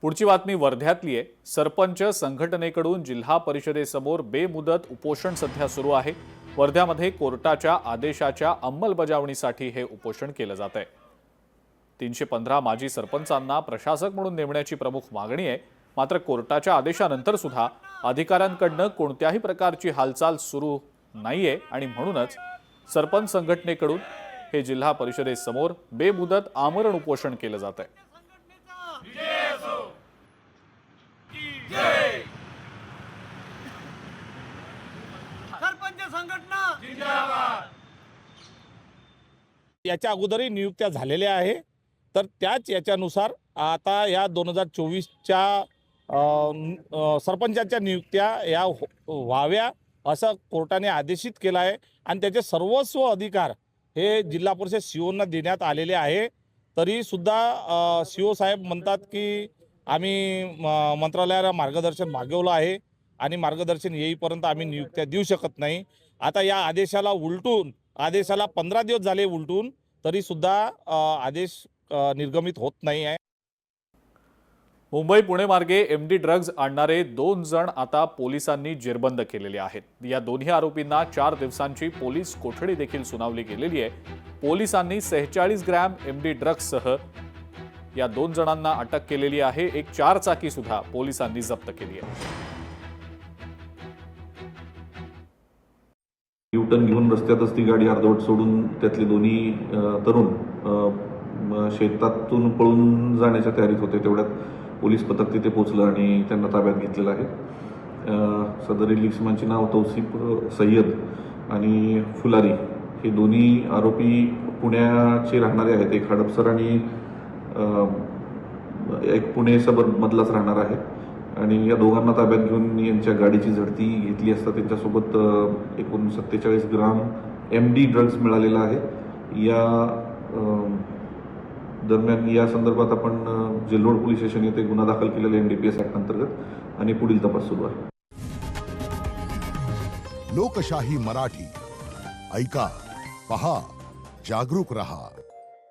पुढची बातमी वर्ध्यातली आहे। सरपंच संघटनेकडून जिल्हा परिषदेसमोर बेमुदत उपोषण सध्या सुरू आहे। वर्ध्यामध्ये कोर्टाच्या आदेशाच्या अंमलबजावणीसाठी हे उपोषण केलं जात आहे। 315 माजी सरपंचांना प्रशासक म्हणून नेमण्याची प्रमुख मागणी आहे। मात्र कोर्टाच्या आदेशानंतर सुद्धा अधिकाऱ्यांकडून कोणत्याही प्रकारची हालचाल सुरू नाहीये आणि म्हणूनच सरपंच संघटनेकडून हे जिल्हा परिषदेसमोर बेमुदत आमरण उपोषण केलं जात आहे। सरपंच संघटना जिंदाबाद। याच्या अगोदरही नियुक्त्या झालेल्या आहे, तर त्याच याच्यानुसार आता या 2024च्या सरपंचांच्या नियुक्त्या या व्हाव्या असं कोर्टाने आदेशित केलं आहे आणि त्याचे सर्वस्व अधिकार हे जिल्हा परिषद सीओना देण्यात आलेले आहे। तरी सुद्धा सीओ साहेब म्हणतात की आम्ही मंत्रालयाला मार्गदर्शन मागवलं आहे आणि मार्गदर्शन येईपर्यंत आम्ही नियुक्त्या देऊ शकत नाही। आता या आदेशाला उलटून आदेशाला 15 दिवस झाले उलटून तरी सुद्धा आदेश निर्गमित होत नाही आहे। मुंबई पुणे मार्गे एमडी ड्रग्ज आणणारे 2 जण आता पोलिसांनी जेरबंद केलेले आहेत। या दोन्ही आरोपींना 4 दिवसांची पोलीस कोठडी देखील सुनावली गेलेली आहे। पोलिसांनी 46 ग्रॅम एमडी ड्रग्जसह या 2 जणांना अटक केलेली आहे। एक 4 चाकी सुद्धा पोलिसांनी जप्त केली आहे। युटर्न घेऊन रस्त्यातच ती गाडी अर्धवट सोडून त्यातले दोन्ही तरुण शेतातून पळून जाण्याच्या तयारीत होते। तेवढ्यात पोलीस पथक तिथे पोहोचलं आणि त्यांना ताब्यात घेतलेलं आहे। सदरील इसमांची नाव तौसिफ सय्यद आणि फुलारी हे दोन्ही आरोपी पुण्याचे राहणारे आहेत। एक हडपसर आणि एक पुणे सबर्ब मधलाच राहणार आहे आणि या दोघांना ताब्यात घेऊन यांच्या गाडीची झडती घेतली असता त्यांच्यासोबत एकूण 47 ग्राम एमडी ड्रग्ज मिळालेला आहे। या दरम्यान या संदर्भात आपण जेलरोड पोलीस स्टेशन येथे गुन्हा दाखल केलेला एनडीपीएस ऍक्ट अंतर्गत आणि पुढील तपास सुरू आहे। लोकशाही मराठी ऐका, पहा, जागरूक रहा।